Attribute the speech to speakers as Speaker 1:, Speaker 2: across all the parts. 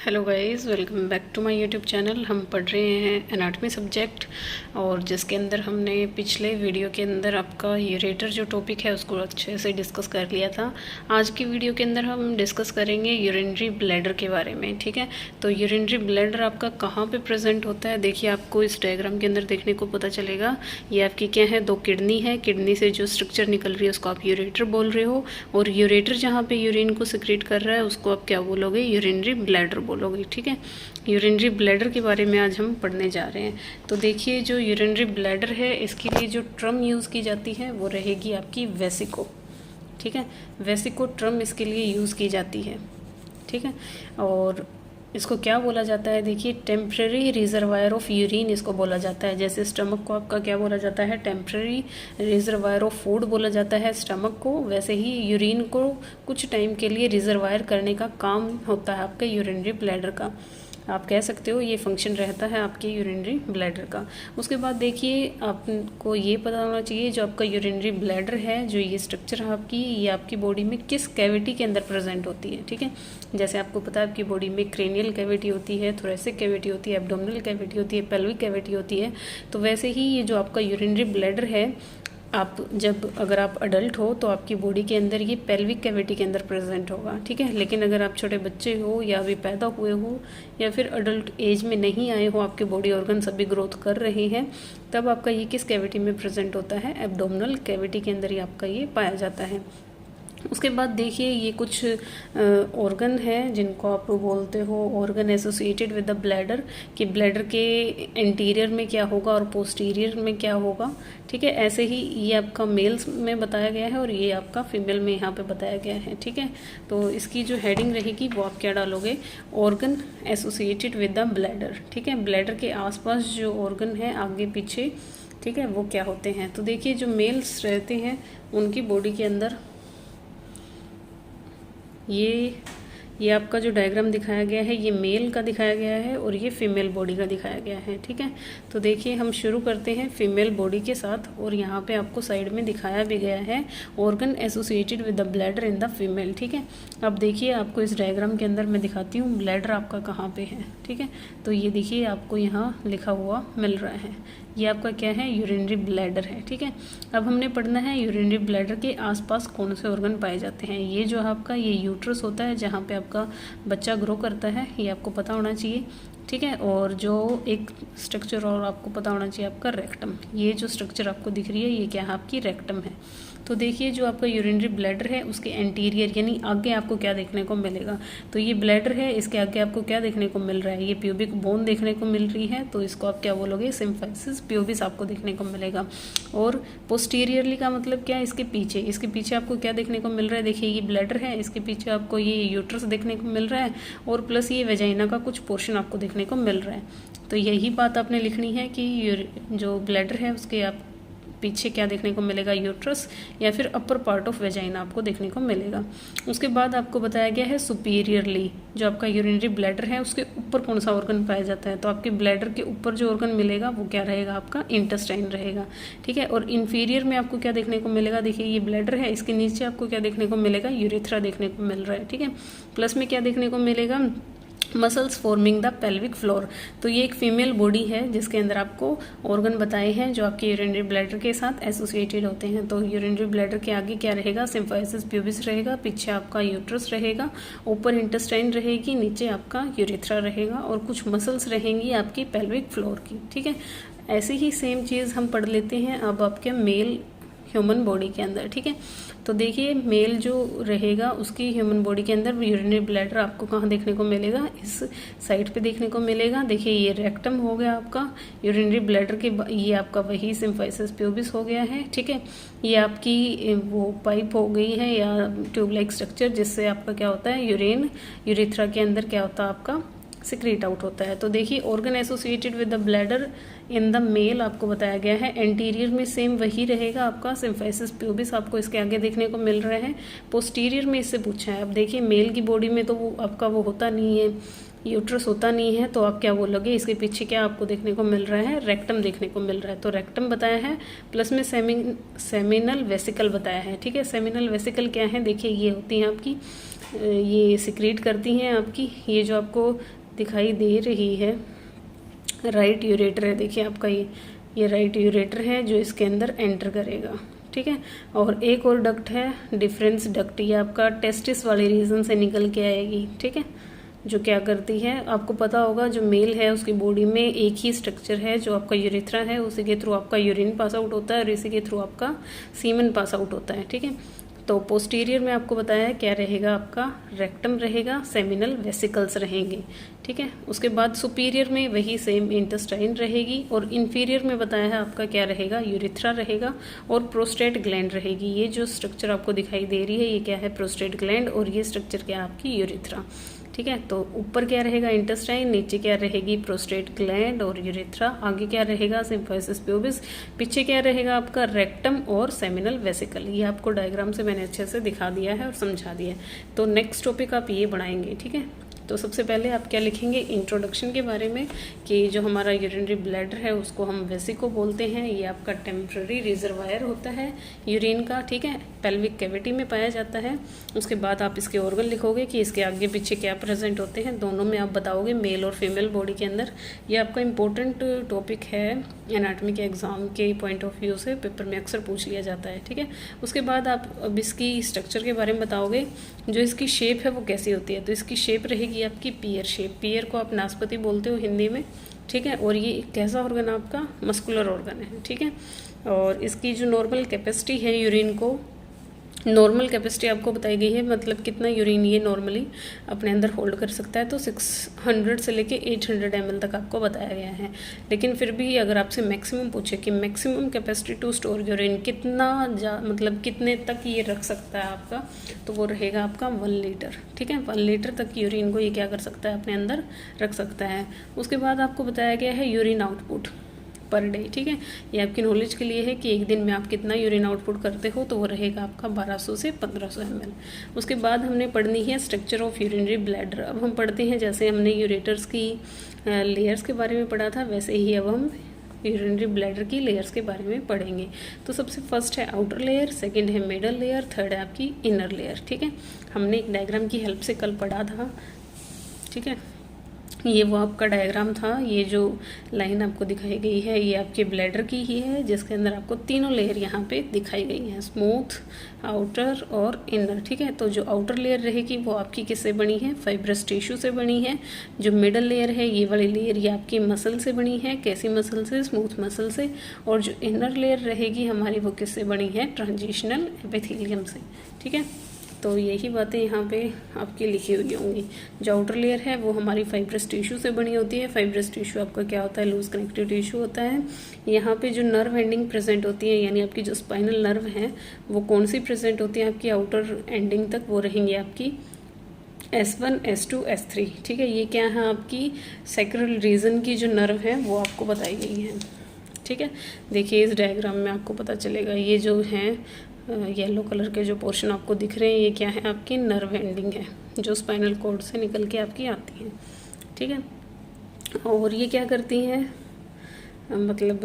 Speaker 1: Hello guys, welcome back to my YouTube channel. हम पढ़ रहे हैं एनाटॉमी सब्जेक्ट, और जिसके अंदर हमने पिछले वीडियो के अंदर आपका यूरेटर जो टॉपिक है उसको अच्छे से डिस्कस कर लिया था। आज की वीडियो के अंदर हम डिस्कस करेंगे यूरिनरी ब्लैडर के बारे में। ठीक है, तो यूरिनरी ब्लैडर आपका कहाँ पे प्रेजेंट होता है, देखिए आपको इस डायग्राम के अंदर देखने को पता चलेगा। ये आपकी क्या है, 2 किडनी है। किडनी से जो स्ट्रक्चर निकल रही है उसको आप यूरेटर बोल रहे हो, और यूरेटर जहाँ पे यूरिन को सिक्रेट कर रहा है उसको आप क्या बोलोगे, यूरिनरी ब्लैडर बोलोगे। ठीक है, यूरिनरी ब्लैडर के बारे में आज हम पढ़ने जा रहे हैं। तो देखिए, जो यूरिनरी ब्लैडर है इसके लिए जो ट्रम यूज़ की जाती है वो रहेगी आपकी वेसिको। ठीक है, वेसिको ट्रम इसके लिए यूज़ की जाती है। ठीक है, और इसको क्या बोला जाता है, देखिए टेम्प्रेरी रिजर्वायर ऑफ यूरिन इसको बोला जाता है। जैसे स्टमक को आपका क्या बोला जाता है, टेम्प्रेरी रिजर्वायर ऑफ फूड बोला जाता है स्टमक को, वैसे ही यूरिन को कुछ टाइम के लिए रिजर्वायर करने का काम होता है आपके यूरिनरी ब्लैडर का। आप कह सकते हो ये फंक्शन रहता है आपके यूरिनरी ब्लैडर का। उसके बाद देखिए, आपको ये पता होना चाहिए जो आपका यूरिनरी ब्लैडर है, जो ये स्ट्रक्चर है आपकी, ये आपकी बॉडी में किस कैविटी के अंदर प्रेजेंट होती है। ठीक है, जैसे आपको पता है आपकी बॉडी में क्रेनियल कैविटी होती है, थोरेसिक कैविटी होती है, एब्डोमिनल कैविटी होती है, पेल्विक कैविटी होती है। तो वैसे ही ये जो आपका यूरिनरी ब्लैडर है, आप अगर आप अडल्ट हो तो आपकी बॉडी के अंदर ये पेल्विक कैविटी के अंदर प्रेजेंट होगा। ठीक है, लेकिन अगर आप छोटे बच्चे हो या अभी पैदा हुए हो या फिर अडल्ट एज में नहीं आए हो, आपके बॉडी ऑर्गन्स अभी ग्रोथ कर रहे हैं, तब आपका ये किस कैविटी में प्रेजेंट होता है, एब्डोमिनल कैविटी के अंदर ही आपका ये पाया जाता है। उसके बाद देखिए, ये कुछ ऑर्गन हैं जिनको आप बोलते हो organ associated with the bladder, कि ब्लैडर के इंटीरियर में क्या होगा और पोस्टीरियर में क्या होगा। ठीक है, ऐसे ही ये आपका मेल्स में बताया गया है और ये आपका फीमेल में यहाँ पे बताया गया है। ठीक है, तो इसकी जो हेडिंग रहेगी वो आप क्या डालोगे, organ associated with the bladder. ठीक है, ब्लैडर के आसपास जो ऑर्गन है आगे पीछे, ठीक है, वो क्या होते हैं। तो देखिए, जो मेल्स रहते हैं उनकी बॉडी के अंदर ये आपका जो डायग्राम दिखाया गया है ये मेल का दिखाया गया है और ये फीमेल बॉडी का दिखाया गया है। ठीक है, तो देखिए हम शुरू करते हैं फीमेल बॉडी के साथ, और यहाँ पे आपको साइड में दिखाया भी गया है organ associated with the bladder in the female. ठीक है, अब देखिए आपको इस डायग्राम के अंदर मैं दिखाती हूँ ब्लैडर आपका कहाँ पे है। ठीक है, तो ये देखिए आपको यहाँ लिखा हुआ मिल रहा है, ये आपका क्या है, यूरिनरी ब्लैडर है। ठीक है, अब हमने पढ़ना है यूरिनरी ब्लैडर के आसपास कौन से ऑर्गन पाए जाते हैं। ये जो आपका ये यूट्रस होता है जहाँ पे आपका बच्चा ग्रो करता है, ये आपको पता होना चाहिए। ठीक है, और जो एक स्ट्रक्चर और आपको पता होना चाहिए आपका रेक्टम, ये जो स्ट्रक्चर आपको दिख रही है ये क्या है, आपकी रेक्टम है। तो देखिए, जो आपका यूरिनरी ब्लैडर है उसके एंटीरियर यानी आगे आपको क्या देखने को मिलेगा, तो ये ब्लैडर है, इसके आगे आपको क्या देखने को मिल रहा है, ये प्यूबिक बोन देखने को मिल रही है, तो इसको आप क्या बोलोगे, सिम्फाइसिस प्यूबिस आपको देखने को मिलेगा। और पोस्टीरियरली का मतलब क्या है, इसके पीछे आपको क्या देखने को मिल रहा है, देखिए ये ब्लैडर है, इसके पीछे आपको ये यूट्रस देखने को मिल रहा है, और प्लस ये वेजाइना का कुछ पोर्शन आपको देखने को मिल रहा है। तो यही बात आपने लिखनी है कि जो ब्लैडर है उसके आप पीछे क्या देखने को मिलेगा, यूट्रस या फिर अपर पार्ट ऑफ वेजाइना आपको देखने को मिलेगा। उसके बाद आपको बताया गया है सुपीरियरली, जो आपका यूरिनरी ब्लैडर है उसके ऊपर कौन सा ऑर्गन पाया जाता है, तो आपके ब्लैडर के ऊपर जो ऑर्गन मिलेगा वो क्या रहेगा, आपका इंटेस्टाइन रहेगा। ठीक है, और इन्फीरियर में आपको क्या देखने को मिलेगा, देखिए ये ब्लैडर है, इसके नीचे आपको क्या देखने को मिलेगा, यूरेथ्रा देखने को मिल रहा है। ठीक है, प्लस में क्या देखने को मिलेगा, muscles forming the pelvic floor. तो ये एक फीमेल बॉडी है जिसके अंदर आपको ऑर्गन बताए हैं जो आपके यूरिनरी ब्लैडर के साथ एसोसिएटेड होते हैं। तो यूरिनरी ब्लैडर के आगे क्या रहेगा, सिम्फाइसिस प्यूबिस रहेगा, पीछे आपका यूट्रस रहेगा, ऊपर इंटेस्टाइन रहेगी, नीचे आपका यूरेथ्रा रहेगा, और कुछ मसल्स रहेंगी आपकी पेल्विक फ्लोर की। ठीक है, ऐसे ही सेम चीज़ हम पढ़ लेते हैं अब आपके मेल ह्यूमन बॉडी के अंदर। ठीक है, तो देखिए मेल जो रहेगा उसकी ह्यूमन बॉडी के अंदर यूरिनरी ब्लैडर आपको कहाँ देखने को मिलेगा, इस साइड पे देखने को मिलेगा। देखिए ये रेक्टम हो गया आपका यूरिनरी ब्लैडर के, ये आपका वही सिम्फाइसिस प्यूबिस हो गया है। ठीक है, ये आपकी वो पाइप हो गई है या ट्यूब लाइक स्ट्रक्चर, जिससे आपका क्या होता है, यूरिन यूरेथ्रा के अंदर क्या होता है, आपका सिक्रेट आउट होता है। तो देखिए organ associated with the bladder in the male आपको बताया गया है, एंटीरियर में सेम वही रहेगा आपका सिम्फाइसिस प्यूबिस आपको इसके आगे देखने को मिल रहा है। पोस्टीरियर में इससे पूछा है, अब देखिए मेल की बॉडी में तो वो आपका वो होता नहीं है, यूट्रस होता नहीं है, तो आप क्या बोलोगे, इसके पीछे क्या आपको देखने को मिल रहा है, रेक्टम देखने को मिल रहा है। तो रेक्टम बताया है, प्लस में सेमिनल वेसिकल बताया है। ठीक है, सेमिनल वेसिकल क्या है, देखिए ये होती है आपकी ये सिक्रीट करती हैं आपकी। ये जो आपको दिखाई दे रही है राइट यूरेटर है, देखिए आपका ये राइट यूरेटर है जो इसके अंदर एंटर करेगा, ठीक है। और एक और डक्ट है डिफरेंस डक्ट, ये आपका टेस्टिस वाले रीजन से निकल के आएगी, ठीक है। जो क्या करती है आपको पता होगा, जो मेल है उसकी बॉडी में एक ही स्ट्रक्चर है जो आपका यूरेथ्रा है, उसी के थ्रू आपका यूरिन पास आउट होता है और इसी के थ्रू आपका सीमन पास आउट होता है, ठीक है। तो पोस्टीरियर में आपको बताया है क्या रहेगा, आपका रेक्टम रहेगा, सेमिनल वेसिकल्स रहेंगे, ठीक है। उसके बाद सुपीरियर में वही सेम इंटेस्टाइन रहेगी और इन्फीरियर में बताया है आपका क्या रहेगा, यूरिथ्रा रहेगा और प्रोस्टेट ग्लैंड रहेगी। ये जो स्ट्रक्चर आपको दिखाई दे रही है ये क्या है, प्रोस्टेट ग्लैंड, और ये स्ट्रक्चर क्या है आपकी यूरिथ्रा, ठीक है। तो ऊपर क्या रहेगा इंटेस्टाइन, नीचे क्या रहेगी प्रोस्टेट ग्लैंड और यूरेथ्रा, आगे क्या रहेगा सिम्फाइसिस प्यूबिस, पीछे क्या रहेगा आपका रेक्टम और सेमिनल वेसिकल। ये आपको डायग्राम से मैंने अच्छे से दिखा दिया है और समझा दिया है। तो नेक्स्ट टॉपिक आप ये बढ़ाएंगे, ठीक है। तो सबसे पहले आप क्या लिखेंगे, इंट्रोडक्शन के बारे में, कि जो हमारा यूरिनरी ब्लैडर है उसको हम वेसिको बोलते हैं। ये आपका टेम्पररी रिजर्वायर होता है यूरिन का, ठीक है, पेल्विक कैविटी में पाया जाता है। उसके बाद आप इसके ऑर्गन लिखोगे कि इसके आगे पीछे क्या प्रेजेंट होते हैं, दोनों में आप बताओगे मेल और फीमेल बॉडी के अंदर। ये आपका इंपॉर्टेंट टॉपिक है एनाटॉमी के एग्जाम के पॉइंट ऑफ व्यू से, पेपर में अक्सर पूछ लिया जाता है, ठीक है। उसके बाद आप अब इसकी स्ट्रक्चर के बारे में बताओगे, जो इसकी शेप है वो कैसी होती है। तो इसकी शेप रहेगी आपकी पियर शेप, पियर को आप नाशपाती बोलते हो हिंदी में, ठीक है। और ये कैसा ऑर्गन आपका मस्कुलर ऑर्गन है, ठीक है। और इसकी जो नॉर्मल कैपेसिटी है यूरिन को, नॉर्मल कैपेसिटी आपको बताई गई है, मतलब कितना यूरिन ये नॉर्मली अपने अंदर होल्ड कर सकता है। तो 600 से लेके 800 ml तक आपको बताया गया है। लेकिन फिर भी अगर आपसे मैक्सिमम पूछे कि maximum capacity to store urine कितना मतलब कितने तक ये रख सकता है आपका, तो वो रहेगा आपका 1 लीटर, ठीक है। 1 लीटर तक यूरिन को ये क्या कर सकता है, अपने अंदर रख सकता है। उसके बाद आपको बताया गया है यूरिन आउटपुट पर डे, ठीक है। ये आपकी नॉलेज के लिए है कि एक दिन में आप कितना यूरिन आउटपुट करते हो, तो वो रहेगा आपका 1200 से 1500 ml। उसके बाद हमने पढ़नी है स्ट्रक्चर ऑफ यूरिनरी ब्लैडर। अब हम पढ़ते हैं, जैसे हमने यूरेटर्स की लेयर्स के बारे में पढ़ा था, वैसे ही अब हम यूरिनरी ब्लैडर की लेयर्स के बारे में पढ़ेंगे। तो सबसे फर्स्ट है आउटर लेयर, सेकंड है मिडल लेयर, थर्ड है आपकी इनर लेयर, ठीक है। हमने एक डायग्राम की हेल्प से कल पढ़ा था, ठीक है। ये वो आपका डायग्राम था। ये जो लाइन आपको दिखाई गई है ये आपके ब्लैडर की ही है, जिसके अंदर आपको तीनों लेयर यहाँ पे दिखाई गई हैं, स्मूथ, आउटर और इनर, ठीक है। तो जो आउटर लेयर रहेगी वो आपकी किससे बनी है, फाइब्रस टिश्यू से बनी है। जो मिडल लेयर है ये वाली लेयर ये आपकी मसल से बनी है, कैसी मसल से, स्मूथ मसल से। और जो इनर लेयर रहेगी हमारी वो किससे बनी है, ट्रांजिशनल एपिथेलियम से, ठीक है। तो यही बातें यहाँ पे आपकी लिखी हुई होंगी। जो आउटर लेयर है वो हमारी फाइब्रस टिश्यू से बनी होती है। फाइब्रस टिश्यू आपका क्या होता है, लूज कनेक्टिव टिश्यू होता है। यहाँ पे जो नर्व एंडिंग प्रेजेंट होती है, यानी आपकी जो स्पाइनल नर्व है वो कौन सी प्रेजेंट होती है आपकी आउटर एंडिंग तक, वो रहेंगी आपकी S1, S2, S3, ठीक है। ये क्या है आपकी सैक्रल रीजन की जो नर्व है वो आपको बताई गई है, ठीक है। देखिए इस डायग्राम में आपको पता चलेगा, ये जो है येलो कलर के जो पोर्शन आपको दिख रहे हैं ये क्या है, आपकी नर्व एंडिंग है जो स्पाइनल कॉर्ड से निकल के आपकी आती है, ठीक है। और ये क्या करती हैं, मतलब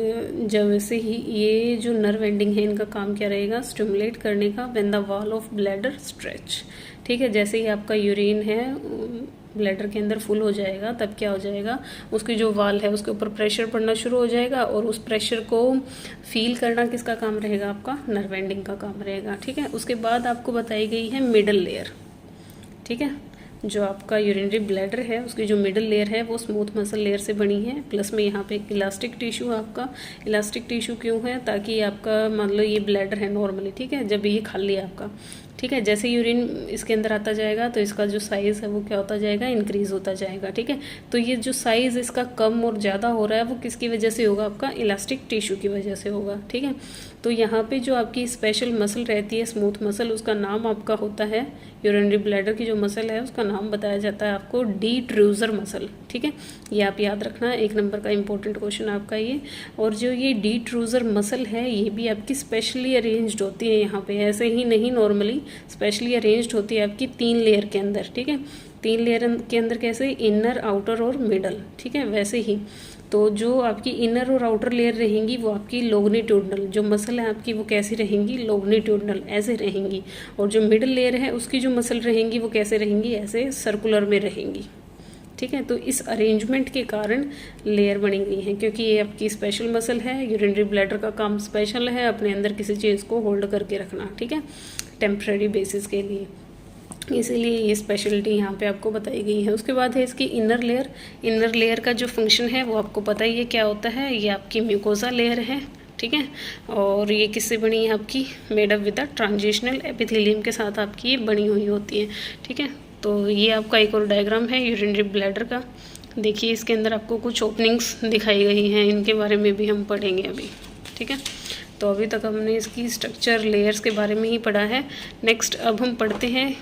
Speaker 1: जब से ही ये जो नर्व एंडिंग है इनका काम क्या रहेगा, स्टिमुलेट करने का when the wall of bladder stretch, ठीक है। जैसे ही आपका यूरिन है ब्लैडर के अंदर फुल हो जाएगा, तब क्या हो जाएगा, उसकी जो वाल है उसके ऊपर प्रेशर पड़ना शुरू हो जाएगा और उस प्रेशर को फील करना किसका काम रहेगा, आपका नर्व एंडिंग का काम रहेगा, ठीक है। उसके बाद आपको बताई गई है मिडल लेयर, ठीक है। जो आपका यूरिनरी ब्लैडर है उसकी जो मिडल लेयर है वो स्मूथ मसल लेयर से बनी है, प्लस में यहाँ पे एक इलास्टिक टिश्यू, आपका इलास्टिक टिश्यू क्यों है, ताकि आपका मान लो ये ब्लैडर है नॉर्मली, ठीक है, जब ये खाली है आपका, ठीक है, जैसे यूरिन इसके अंदर आता जाएगा तो इसका जो साइज़ है वो क्या होता जाएगा, इंक्रीज होता जाएगा, ठीक है। तो ये जो साइज़ इसका कम और ज़्यादा हो रहा है वो किसकी वजह से होगा, आपका इलास्टिक टिश्यू की वजह से होगा, ठीक है। तो यहाँ पे जो आपकी स्पेशल मसल रहती है, स्मूथ मसल, उसका नाम आपका होता है, यूरिनरी ब्लैडर की जो मसल है उसका नाम बताया जाता है आपको डीट्रूजर मसल, ठीक है। ये आप याद रखना, 1 नंबर का इंपॉर्टेंट क्वेश्चन आपका ये। और जो ये डीट्रूजर मसल है ये भी आपकी स्पेशली अरेंज्ड होती है, यहाँ पे ऐसे ही नहीं, नॉर्मली स्पेशली अरेंज्ड होती है आपकी 3 लेयर के अंदर, ठीक है। 3 लेयर के अंदर कैसे, इनर, आउटर और मिडल, ठीक है। वैसे ही तो जो आपकी इनर और आउटर लेयर रहेंगी वो आपकी लॉन्गिट्यूडनल, जो मसल है आपकी वो कैसी रहेंगी, लॉन्गिट्यूडनल ऐसे रहेंगी। और जो मिडल लेयर है उसकी जो मसल रहेंगी वो कैसे रहेंगी, ऐसे सर्कुलर में रहेंगी, ठीक है। तो इस अरेंजमेंट के कारण लेयर बनी गई है, क्योंकि ये आपकी स्पेशल मसल है। यूरिनरी ब्लैडर का काम स्पेशल है, अपने अंदर किसी चीज़ को होल्ड करके रखना, ठीक है, टेम्प्रेरी बेसिस के लिए, इसीलिए ये स्पेशलिटी यहाँ पे आपको बताई गई है। उसके बाद है इसकी इनर लेयर। इनर लेयर का जो फंक्शन है वो आपको पता ही है क्या होता है, ये आपकी म्यूकोसा लेयर है, ठीक है। और ये किससे बनी है, आपकी made up with the transitional epithelium के साथ आपकी ये बनी हुई होती है, ठीक है। तो ये आपका एक और डायग्राम है यूरिनरी ब्लैडर का। देखिए इसके अंदर आपको कुछ ओपनिंग्स दिखाई गई हैं, इनके बारे में भी हम पढ़ेंगे अभी, ठीक है। तो अभी तक हमने इसकी स्ट्रक्चर, लेयर्स के बारे में ही पढ़ा है। नेक्स्ट अब हम पढ़ते हैं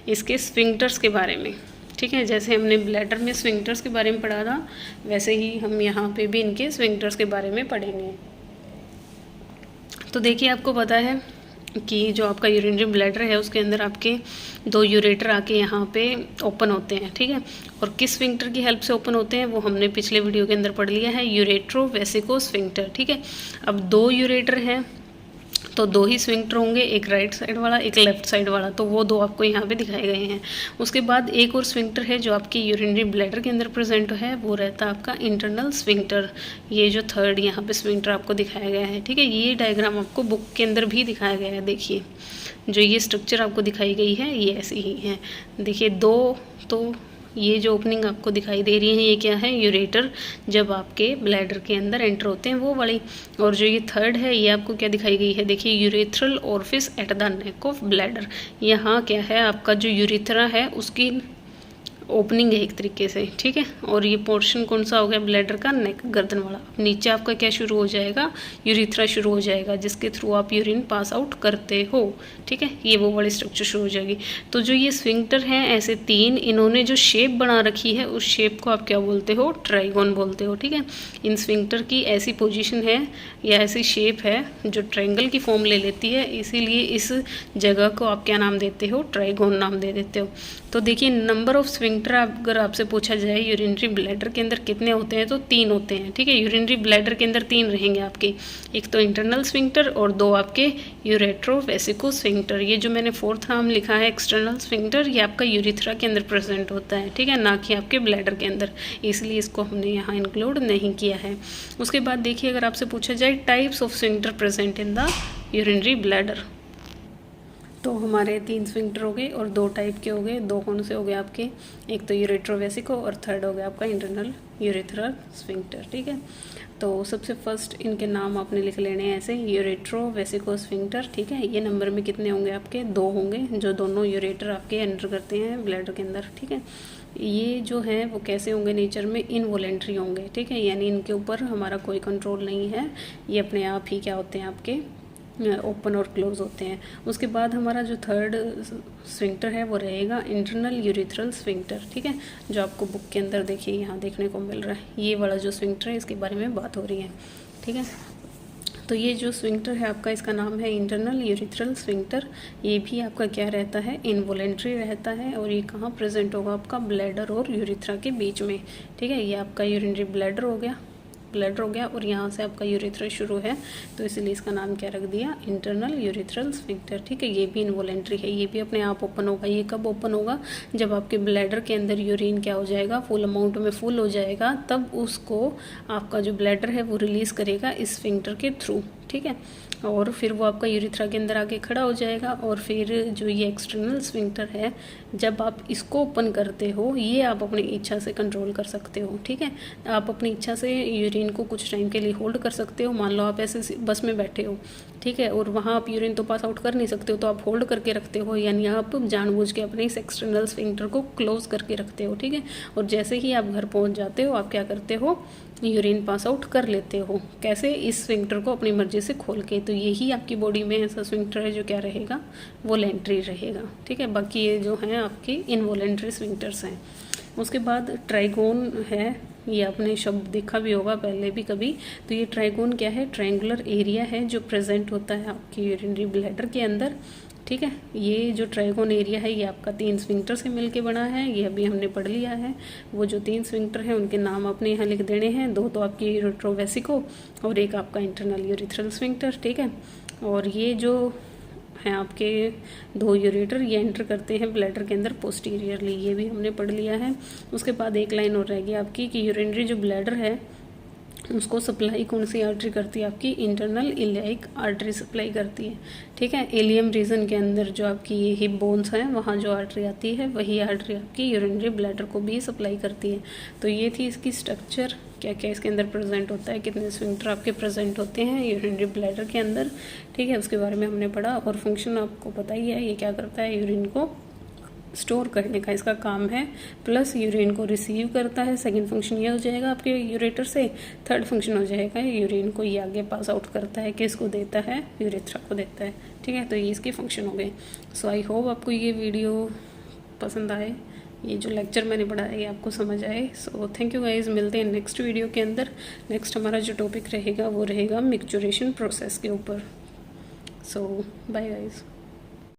Speaker 1: इसके स्फिंक्टर्स के बारे में, ठीक है। जैसे हमने ब्लैडर में स्फिंक्टर्स के बारे में पढ़ा था, वैसे ही हम यहाँ पे भी इनके स्फिंक्टर्स के बारे में पढ़ेंगे। तो देखिए आपको पता है कि जो आपका यूरिनरी ब्लैडर है उसके अंदर आपके 2 यूरेटर आके यहाँ पे ओपन होते हैं, ठीक है। और किस स्फिंक्टर की हेल्प से ओपन होते हैं वो हमने पिछले वीडियो के अंदर पढ़ लिया है, यूरेट्रो वेसिको स्फिंक्टर, ठीक है। अब 2 यूरेटर हैं तो 2 ही स्फिंक्टर होंगे, एक राइट साइड वाला, एक लेफ्ट साइड वाला, तो वो 2 आपको यहाँ पे दिखाए गए हैं। उसके बाद एक और स्फिंक्टर है जो आपकी यूरिनरी ब्लैडर के अंदर प्रेजेंट है, वो रहता है आपका इंटरनल स्फिंक्टर। ये जो थर्ड यहाँ पे स्फिंक्टर आपको दिखाया गया है, ठीक है। ये डायग्राम आपको बुक के अंदर भी दिखाया गया है। देखिए जो ये स्ट्रक्चर आपको दिखाई गई है ये ऐसी ही है। देखिए 2, तो ये जो ओपनिंग आपको दिखाई दे रही है ये क्या है, यूरेटर, जब आपके ब्लैडर के अंदर एंटर होते हैं वो वाली। और जो ये थर्ड है ये आपको क्या दिखाई गई है, देखिए urethral orifice at the neck of bladder. यहाँ क्या है, आपका जो यूरेथ्रा है उसकी ओपनिंग है एक तरीके से, ठीक है। और ये पोर्शन कौन सा हो गया, ब्लैडर का नेक, गर्दन वाला। नीचे आपका क्या शुरू हो जाएगा, यूरिथ्रा शुरू हो जाएगा, जिसके थ्रू आप यूरिन पास आउट करते हो, ठीक है। ये वो वाली स्ट्रक्चर शुरू हो जाएगी। तो जो ये स्फिंक्टर हैं ऐसे 3, इन्होंने जो शेप बना रखी है उस शेप को आप क्या बोलते हो, ट्राइगोन बोलते हो, ठीक है। इन स्फिंक्टर की ऐसी पोजीशन है या ऐसी शेप है जो ट्रायंगल की फॉर्म ले लेती है, इसीलिए इस जगह को आप क्या नाम देते हो, ट्राइगोन नाम दे देते हो। तो देखिए नंबर ऑफ स्फिंक्टर अगर आपसे पूछा जाए यूरिनरी ब्लैडर के अंदर कितने होते हैं, तो 3 होते हैं, ठीक है। यूरिनरी ब्लैडर के अंदर 3 रहेंगे आपके, एक तो इंटरनल स्फिंक्टर और 2 आपके यूरेट्रो वेसिको स्फिंक्टर। ये जो मैंने 4th नाम लिखा है एक्सटर्नल स्फिंक्टर, ये आपका यूरिथ्रा के अंदर प्रेजेंट होता है, ठीक है, ना कि आपके ब्लैडर के अंदर, इसलिए इसको हमने यहाँ इंक्लूड नहीं किया है। उसके बाद देखिए अगर आपसे पूछा जाए types of sphincter present in the urinary bladder, तो हमारे 3 स्फिंक्टर हो गए और 2 टाइप के हो गए। 2 कौन से हो गए आपके, एक तो यूरेट्रो वेसिको और थर्ड हो गया आपका इंटरनल यूरेथ्रल स्फिंक्टर, ठीक है। तो सबसे फर्स्ट इनके नाम आपने लिख लेने हैं ऐसे, यूरेट्रो वेसिको स्फिंक्टर, ठीक है। ये नंबर में कितने होंगे आपके, 2 होंगे, जो दोनों यूरेटर आपके एंटर करते हैं ब्लैडर के अंदर, ठीक है। ये जो है वो कैसे होंगे नेचर में, इनवॉलेंट्री होंगे, ठीक है, यानी इनके ऊपर हमारा कोई कंट्रोल नहीं है, ये अपने आप ही क्या होते हैं आपके ओपन और क्लोज होते हैं। उसके बाद हमारा जो थर्ड स्फिंक्टर है वो रहेगा इंटरनल यूरिथ्रल स्फिंक्टर, ठीक है, जो आपको बुक के अंदर देखिए यहाँ देखने को मिल रहा है। ये वाला जो स्फिंक्टर है इसके बारे में बात हो रही है, ठीक है। तो ये जो स्फिंक्टर है आपका, इसका नाम है इंटरनल यूरिथ्रल स्फिंक्टर। ये भी आपका क्या रहता है, इनवॉलेंट्री रहता है, और ये कहाँ प्रेजेंट होगा, आपका ब्लैडर और यूरिथ्रा के बीच में, ठीक है। ये आपका यूरिनरी ब्लैडर हो गया, और यहाँ से आपका यूरिथ्रा शुरू है, तो इसलिए इसका नाम क्या रख दिया, इंटरनल यूरिथ्रल स्फिंक्टर, ठीक है। ये भी इनवॉलेंट्री है, ये भी अपने आप ओपन होगा। ये कब ओपन होगा, जब आपके ब्लैडर के अंदर यूरिन क्या हो जाएगा, फुल अमाउंट में फुल हो जाएगा, तब उसको आपका जो ब्लैडर है वो रिलीज़ करेगा इस स्फिंक्टर के थ्रू, ठीक है। और फिर वो आपका यूरिथ्रा के अंदर आके खड़ा हो जाएगा, और फिर जो ये एक्सटर्नल स्फिंक्टर है, जब आप इसको ओपन करते हो, ये आप अपनी इच्छा से कंट्रोल कर सकते हो, ठीक है। आप अपनी इच्छा से यूरिन को कुछ टाइम के लिए होल्ड कर सकते हो। मान लो आप ऐसे बस में बैठे हो, ठीक है, और वहाँ आप यूरिन तो पास आउट कर नहीं सकते हो, तो आप होल्ड करके रखते हो, यानी आप जानबूझ के अपने इस एक्सटर्नल स्फिंक्टर को क्लोज करके रखते हो, ठीक है। और जैसे ही आप घर पहुँच जाते हो, आप क्या करते हो, यूरिन पास आउट कर लेते हो। कैसे, इस स्फिंक्टर को अपनी मर्जी से खोल के। तो यही आपकी बॉडी में ऐसा स्फिंक्टर है जो क्या रहेगा, वॉलेंट्री रहेगा, ठीक है। बाकी ये जो हैं आपके इनवॉलेंट्री स्फिंक्टर्स हैं। उसके बाद ट्राइगोन है, ये आपने शब्द देखा भी होगा पहले भी कभी। तो ये ट्राइगोन क्या है, ट्रायंगुलर एरिया है जो प्रेजेंट होता है आपकी यूरिनरी ब्लैडर के अंदर, ठीक है। ये जो ट्राइगोन एरिया है ये आपका 3 स्फिंक्टर से मिलके बना है, ये अभी हमने पढ़ लिया है। वो जो 3 स्फिंक्टर हैं उनके नाम आपने यहाँ लिख देने हैं, 2 तो आपकी यूरेट्रोवेसिको और एक आपका इंटरनल यूरिथ्रल स्फिंक्टर, ठीक है। और ये जो हैं आपके 2 यूरेटर, ये एंटर करते हैं ब्लैडर के अंदर पोस्टीरियरली, ये भी हमने पढ़ लिया है। उसके बाद एक लाइन और रहेगी आपकी कि यूरिनरी जो ब्लैडर है उसको सप्लाई कौन सी आर्टरी करती है, आपकी इंटरनल इलियाइक आर्टरी सप्लाई करती है, ठीक है। एलियम रीजन के अंदर जो आपकी ये हिप बोन्स हैं वहाँ जो आर्टरी आती है वही आर्टरी आपकी यूरिनरी ब्लैडर को भी सप्लाई करती है। तो ये थी इसकी स्ट्रक्चर, क्या क्या इसके अंदर प्रेजेंट होता है, कितने स्फिंक्टर आपके प्रेजेंट होते हैं यूरिनरी ब्लैडर के अंदर, ठीक है। उसके बारे में हमने पढ़ा। और फंक्शन आपको पता ही है, ये क्या करता है, यूरिन को स्टोर करने का इसका काम है, प्लस यूरिन को रिसीव करता है। सेकंड फंक्शन ये हो जाएगा आपके यूरेटर से। थर्ड फंक्शन हो जाएगा यूरिन को ये आगे पास आउट करता है, किसको देता है, यूरेथ्रा को देता है, ठीक है। तो ये इसके फंक्शन हो गए। सो आई होप आपको ये वीडियो पसंद आए, ये जो लेक्चर मैंने पढ़ाया ये आपको समझ आए। सो थैंक यू गाइज, मिलते हैं नेक्स्ट वीडियो के अंदर। नेक्स्ट हमारा जो टॉपिक रहेगा वो रहेगा मिक्चुरेशन प्रोसेस के ऊपर। सो बाय गाइज।